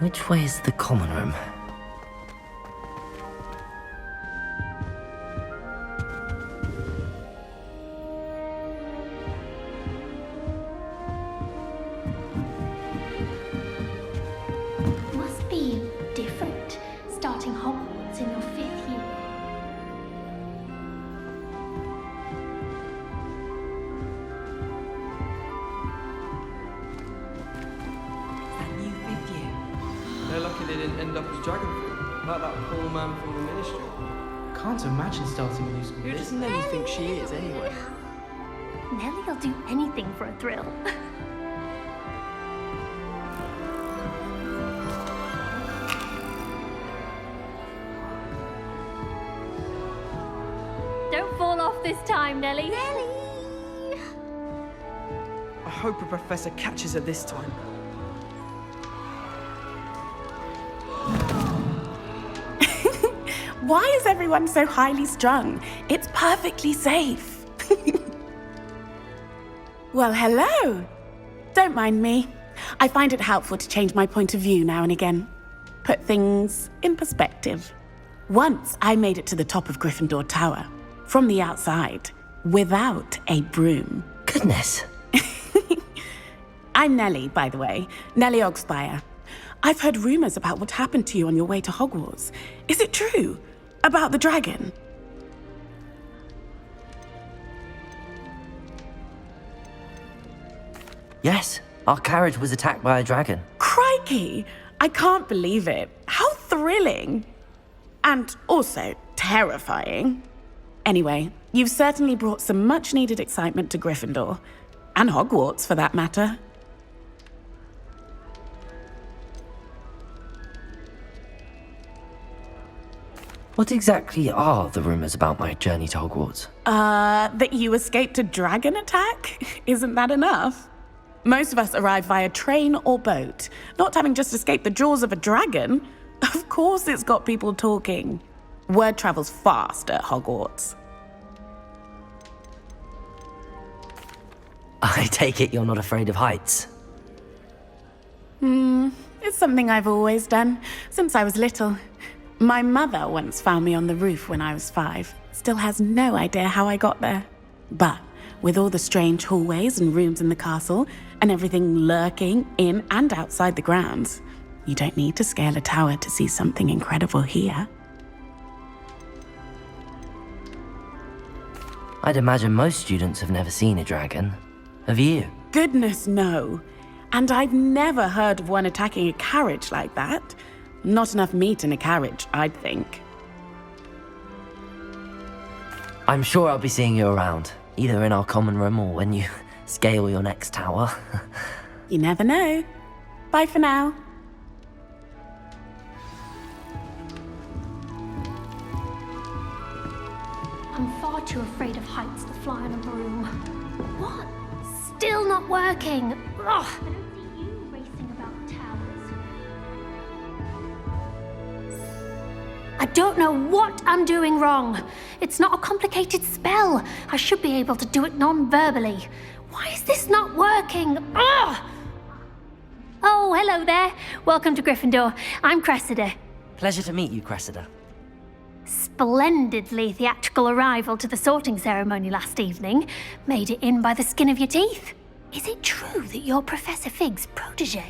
Which way is the common room? Must be different, starting Hogwarts in your 5th year. That new 5th year. They're lucky they didn't end up as dragon fruit, like that poor man from the ministry. Can't imagine starting a new school. Who does Nelly think she is, anyway? Nellie'll do anything for a thrill. Don't fall off this time, Nellie. Nellie! I hope a professor catches her this time. Why is everyone so highly strung? It's perfectly safe. Well, hello. Don't mind me. I find it helpful to change my point of view now and again. Put things in perspective. Once I made it to the top of Gryffindor Tower, from the outside, without a broom. Goodness. I'm Nellie, by the way. Nellie Ogspire. I've heard rumors about what happened to you on your way to Hogwarts. Is it true? About the dragon? Yes, our carriage was attacked by a dragon. Crikey! I can't believe it. How thrilling! And also terrifying. Anyway, you've certainly brought some much-needed excitement to Gryffindor. And Hogwarts, for that matter. What exactly are the rumors about my journey to Hogwarts? That you escaped a dragon attack? Isn't that enough? Most of us arrive via train or boat, not having just escaped the jaws of a dragon. Of course it's got people talking. Word travels fast at Hogwarts. I take it you're not afraid of heights. It's something I've always done, since I was little. My mother once found me on the roof when I was 5. Still has no idea how I got there. But with all the strange hallways and rooms in the castle, and everything lurking in and outside the grounds, you don't need to scale a tower to see something incredible here. I'd imagine most students have never seen a dragon. Have you? Goodness, no. And I've never heard of one attacking a carriage like that. Not enough meat in a carriage, I'd think. I'm sure I'll be seeing you around, either in our common room or when you scale your next tower. You never know. Bye for now. I'm far too afraid of heights to fly on a broom. What? Still not working. Ugh. I don't see you racing about the towers. I don't know what I'm doing wrong. It's not a complicated spell. I should be able to do it non-verbally. Why is this not working? Ugh! Oh, hello there. Welcome to Gryffindor. I'm Cressida. Pleasure to meet you, Cressida. Splendidly theatrical arrival to the sorting ceremony last evening. Made it in by the skin of your teeth. Is it true that you're Professor Fig's protege?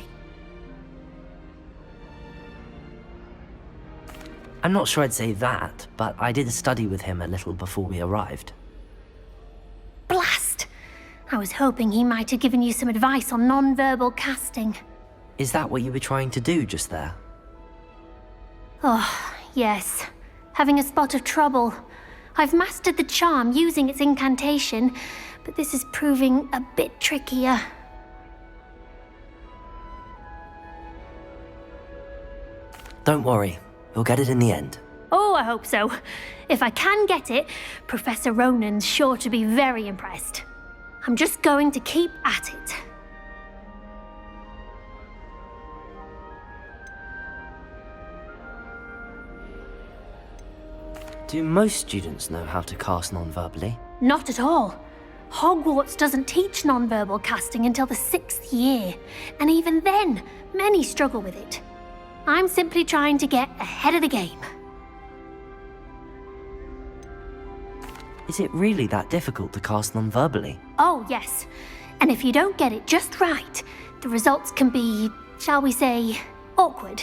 I'm not sure I'd say that, but I did study with him a little before we arrived. Blast! I was hoping he might have given you some advice on non-verbal casting. Is that what you were trying to do just there? Oh, yes. Having a spot of trouble. I've mastered the charm using its incantation, but this is proving a bit trickier. Don't worry, you'll get it in the end. Oh, I hope so. If I can get it, Professor Ronan's sure to be very impressed. I'm just going to keep at it. Do most students know how to cast non-verbally? Not at all. Hogwarts doesn't teach non-verbal casting until the 6th year, and even then, many struggle with it. I'm simply trying to get ahead of the game. Is it really that difficult to cast non-verbally? Oh, yes. And if you don't get it just right, the results can be, shall we say, awkward.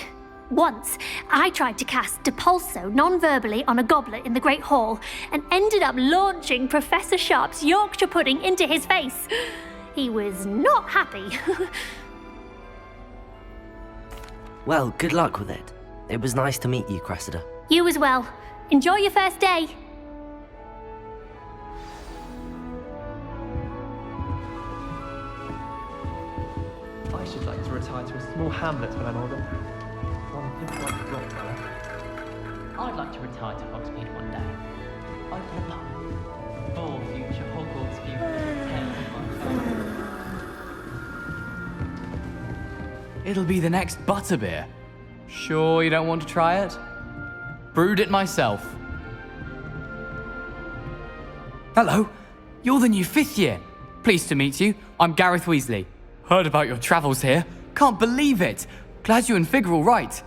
Once, I tried to cast Depulso non-verbally on a goblet in the Great Hall and ended up launching Professor Sharp's Yorkshire pudding into his face. He was not happy. Well, good luck with it. It was nice to meet you, Cressida. You as well. Enjoy your first day. I should like to retire to a small hamlet when I'm older. One just like Dobro. I'd like to retire to Hogsmeade one day. Open a pub. For future Hogwarts pupils with tales of my family. It'll be the next butterbeer. Sure you don't want to try it? Brewed it myself. Hello, you're the new 5th year. Pleased to meet you. I'm Gareth Weasley. Heard about your travels here. Can't believe it. Glad you and Fig are all right.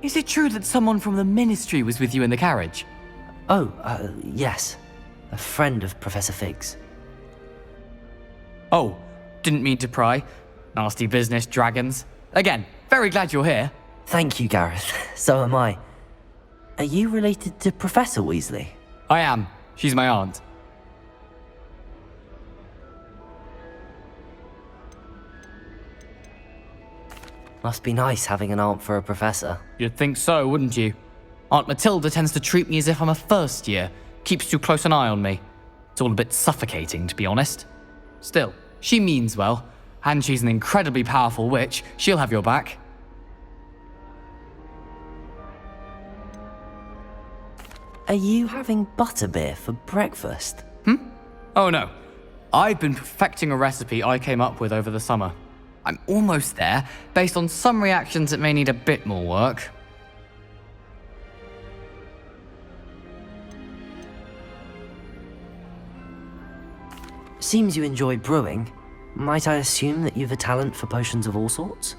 Is it true that someone from the Ministry was with you in the carriage? Oh, yes. A friend of Professor Fig's. Oh, didn't mean to pry. Nasty business, dragons. Again, very glad you're here. Thank you, Gareth. So am I. Are you related to Professor Weasley? I am. She's my aunt. Must be nice having an aunt for a professor. You'd think so, wouldn't you? Aunt Matilda tends to treat me as if I'm a first year. Keeps too close an eye on me. It's all a bit suffocating, to be honest. Still, she means well. And she's an incredibly powerful witch. She'll have your back. Are you having butterbeer for breakfast? Oh no. I've been perfecting a recipe I came up with over the summer. I'm almost there. Based on some reactions, it may need a bit more work. Seems you enjoy brewing. Might I assume that you've a talent for potions of all sorts?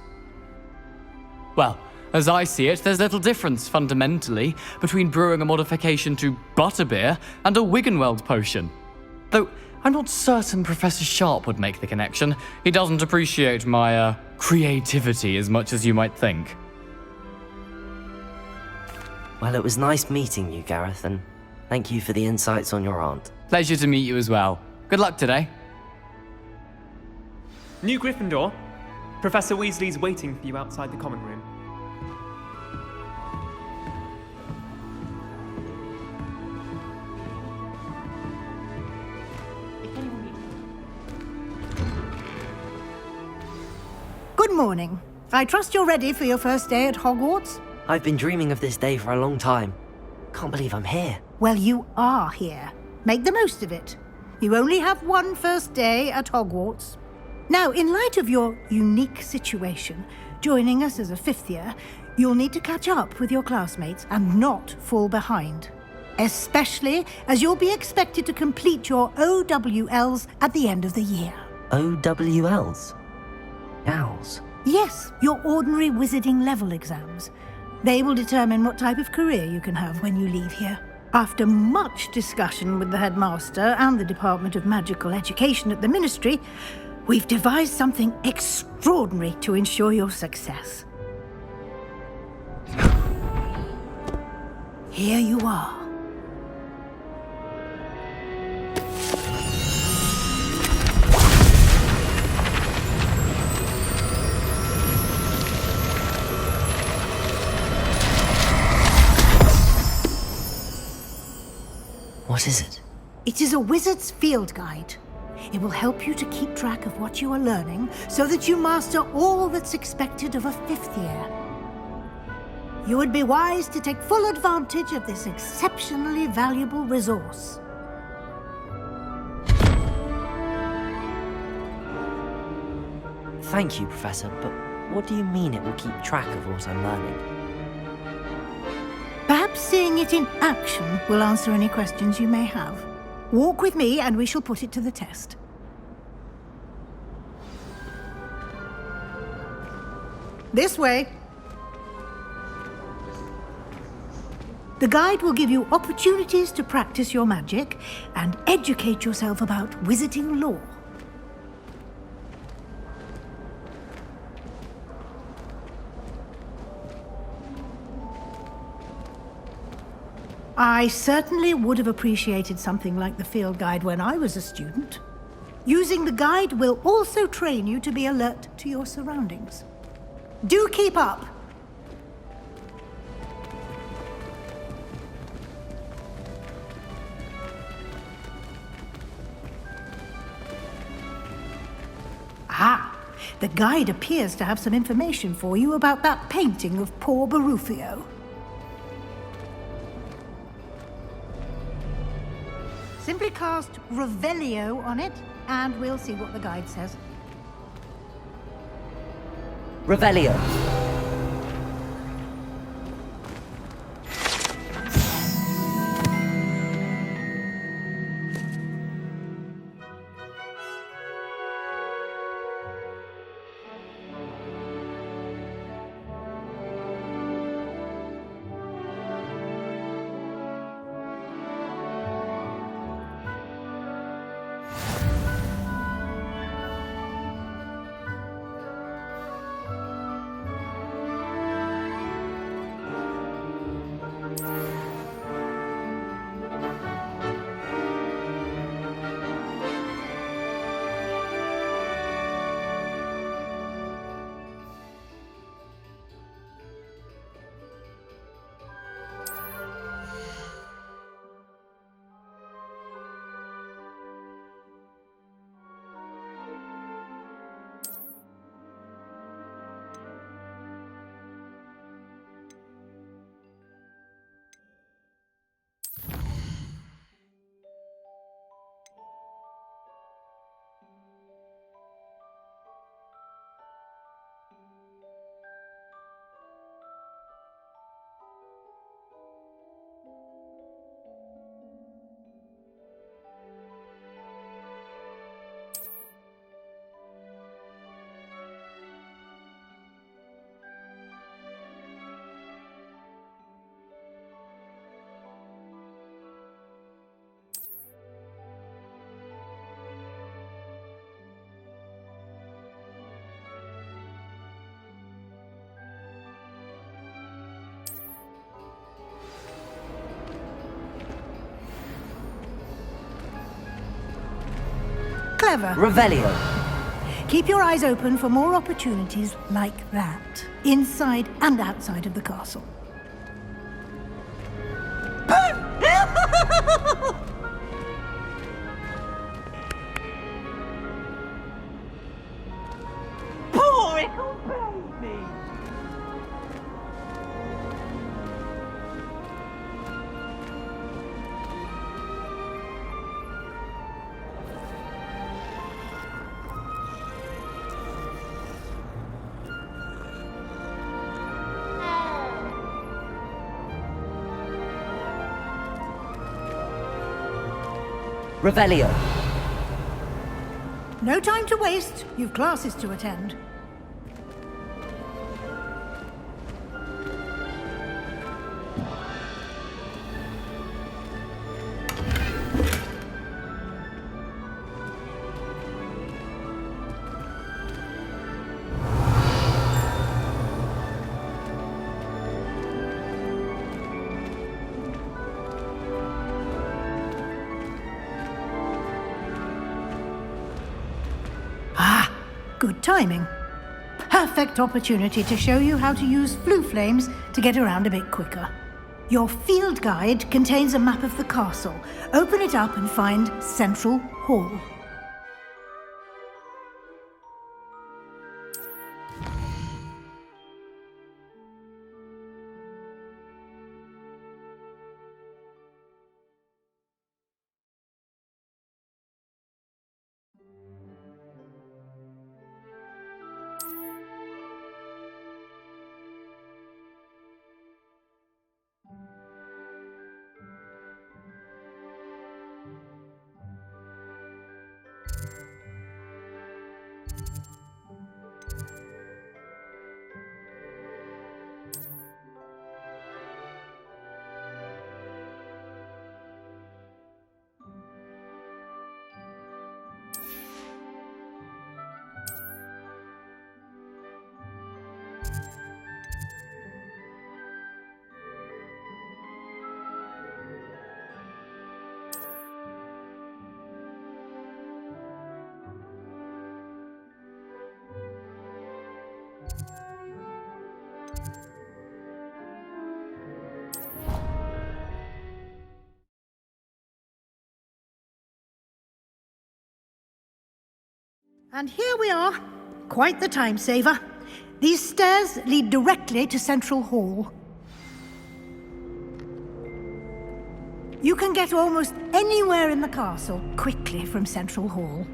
Well, as I see it, there's little difference, fundamentally, between brewing a modification to butterbeer and a Wiggenweld potion. Though, I'm not certain Professor Sharp would make the connection. He doesn't appreciate my, creativity as much as you might think. Well, it was nice meeting you, Gareth, and thank you for the insights on your aunt. Pleasure to meet you as well. Good luck today. New Gryffindor. Professor Weasley's waiting for you outside the common room. Good morning. I trust you're ready for your first day at Hogwarts? I've been dreaming of this day for a long time. Can't believe I'm here. Well, you are here. Make the most of it. You only have one first day at Hogwarts. Now, in light of your unique situation, joining us as a 5th year, you'll need to catch up with your classmates and not fall behind. Especially as you'll be expected to complete your OWLs at the end of the year. OWLs? Owls? Yes, your ordinary wizarding level exams. They will determine what type of career you can have when you leave here. After much discussion with the headmaster and the Department of Magical Education at the Ministry, we've devised something extraordinary to ensure your success. Here you are. What is it? It is a wizard's field guide. It will help you to keep track of what you are learning so that you master all that's expected of a 5th year. You would be wise to take full advantage of this exceptionally valuable resource. Thank you, Professor, but what do you mean it will keep track of what I'm learning? Perhaps seeing it in action will answer any questions you may have. Walk with me and we shall put it to the test. This way. The guide will give you opportunities to practice your magic and educate yourself about wizarding lore. I certainly would have appreciated something like the field guide when I was a student. Using the guide will also train you to be alert to your surroundings. Do keep up! Ah, the guide appears to have some information for you about that painting of poor Barufio. Simply cast Revelio on it, and we'll see what the guide says. Revelio. Clever. Revelio. Keep your eyes open for more opportunities like that, inside and outside of the castle. Revelio. No time to waste. You've classes to attend. Good timing. Perfect opportunity to show you how to use flue flames to get around a bit quicker. Your field guide contains a map of the castle. Open it up and find Central Hall. And here we are. Quite the time saver. These stairs lead directly to Central Hall. You can get almost anywhere in the castle quickly from Central Hall.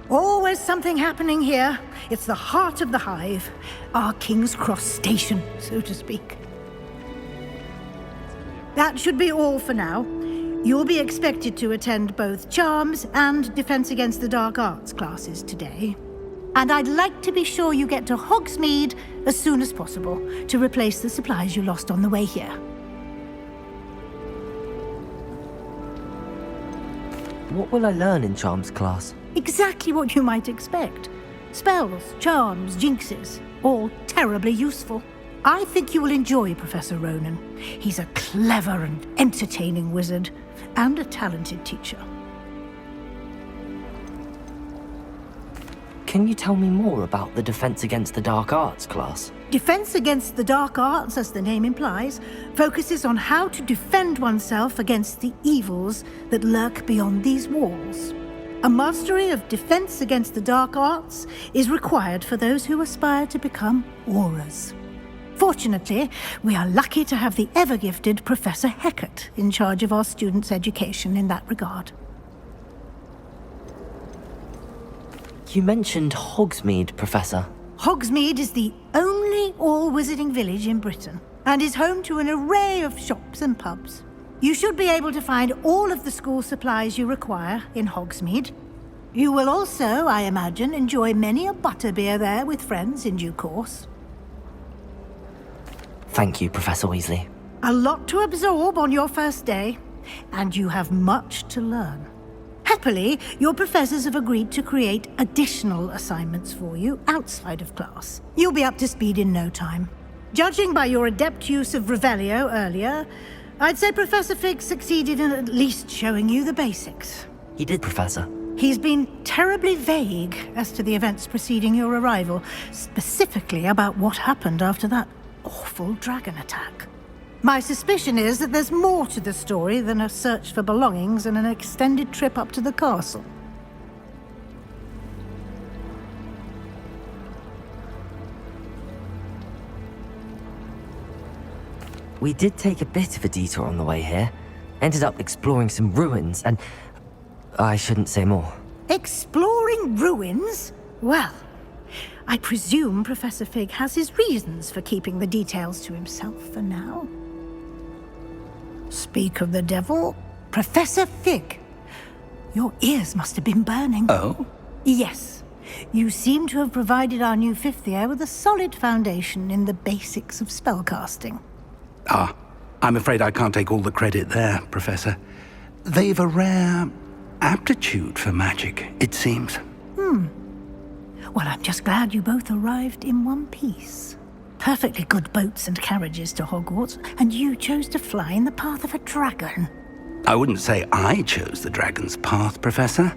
Always something happening here. It's the heart of the hive. Our King's Cross station, so to speak. That should be all for now. You'll be expected to attend both Charms and Defense Against the Dark Arts classes today. And I'd like to be sure you get to Hogsmeade as soon as possible to replace the supplies you lost on the way here. What will I learn in Charms class? Exactly what you might expect. Spells, charms, jinxes, all terribly useful. I think you will enjoy Professor Ronan. He's a clever and entertaining wizard, and a talented teacher. Can you tell me more about the Defense Against the Dark Arts class? Defense Against the Dark Arts, as the name implies, focuses on how to defend oneself against the evils that lurk beyond these walls. A mastery of Defense Against the Dark Arts is required for those who aspire to become Aurors. Fortunately, we are lucky to have the ever-gifted Professor Hecat in charge of our students' education in that regard. You mentioned Hogsmeade, Professor. Hogsmeade is the only all-wizarding village in Britain, and is home to an array of shops and pubs. You should be able to find all of the school supplies you require in Hogsmeade. You will also, I imagine, enjoy many a butterbeer there with friends in due course. Thank you, Professor Weasley. A lot to absorb on your first day, and you have much to learn. Happily, your professors have agreed to create additional assignments for you outside of class. You'll be up to speed in no time. Judging by your adept use of Revelio earlier, I'd say Professor Fig succeeded in at least showing you the basics. He did, Professor. He's been terribly vague as to the events preceding your arrival, specifically about what happened after that awful dragon attack. My suspicion is that there's more to the story than a search for belongings and an extended trip up to the castle. We did take a bit of a detour on the way here. Ended up exploring some ruins and... I shouldn't say more. Exploring ruins? Well, I presume Professor Fig has his reasons for keeping the details to himself for now. Speak of the devil, Professor Fig. Your ears must have been burning. Oh? Yes. You seem to have provided our new fifth year with a solid foundation in the basics of spellcasting. Ah, I'm afraid I can't take all the credit there, Professor. They've a rare aptitude for magic, it seems. Well, I'm just glad you both arrived in one piece. Perfectly good boats and carriages to Hogwarts, and you chose to fly in the path of a dragon. I wouldn't say I chose the dragon's path, Professor.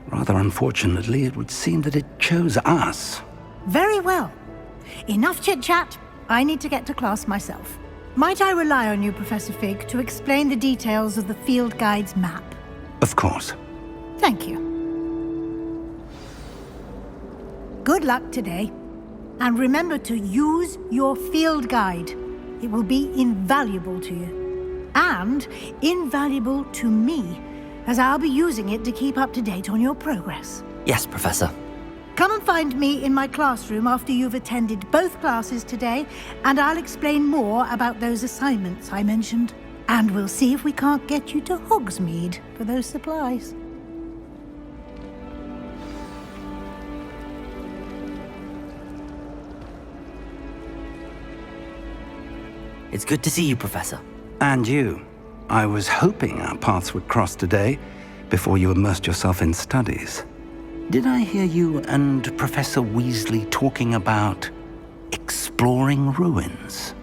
Rather unfortunately, it would seem that it chose us. Very well. Enough chit-chat. I need to get to class myself. Might I rely on you, Professor Fig, to explain the details of the field guide's map? Of course. Thank you. Good luck today. And remember to use your field guide. It will be invaluable to you. And invaluable to me, as I'll be using it to keep up to date on your progress. Yes, Professor. Come and find me in my classroom after you've attended both classes today, and I'll explain more about those assignments I mentioned. And we'll see if we can't get you to Hogsmeade for those supplies. It's good to see you, Professor. And you. I was hoping our paths would cross today, before you immersed yourself in studies. Did I hear you and Professor Weasley talking about exploring ruins?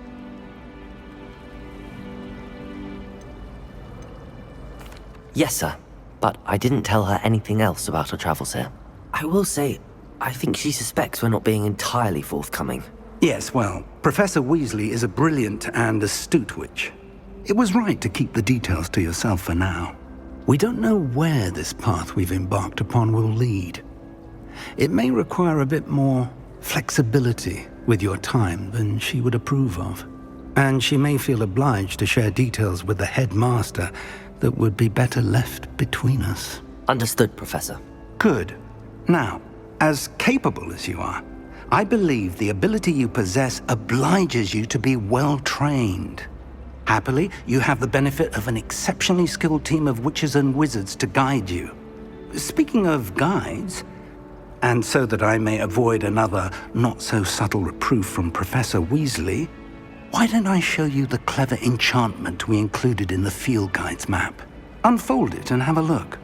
Yes, sir. But I didn't tell her anything else about her travels here. I will say, I think she suspects we're not being entirely forthcoming. Yes, well, Professor Weasley is a brilliant and astute witch. It was right to keep the details to yourself for now. We don't know where this path we've embarked upon will lead. It may require a bit more flexibility with your time than she would approve of. And she may feel obliged to share details with the headmaster that would be better left between us. Understood, Professor. Good. Now, as capable as you are, I believe the ability you possess obliges you to be well trained. Happily, you have the benefit of an exceptionally skilled team of witches and wizards to guide you. Speaking of guides, and so that I may avoid another not-so-subtle reproof from Professor Weasley, why don't I show you the clever enchantment we included in the field guide's map? Unfold it and have a look.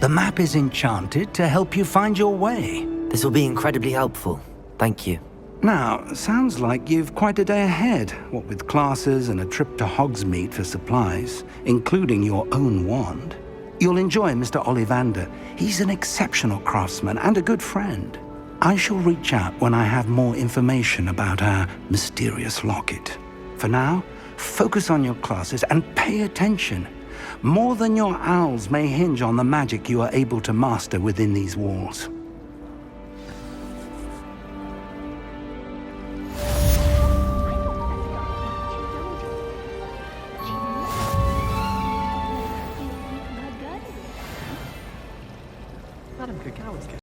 The map is enchanted to help you find your way. This will be incredibly helpful. Thank you. Now, sounds like you've quite a day ahead, what with classes and a trip to Hogsmeade for supplies, including your own wand. You'll enjoy Mr. Ollivander. He's an exceptional craftsman and a good friend. I shall reach out when I have more information about our mysterious locket. For now, focus on your classes and pay attention. More than your owls may hinge on the magic you are able to master within these walls.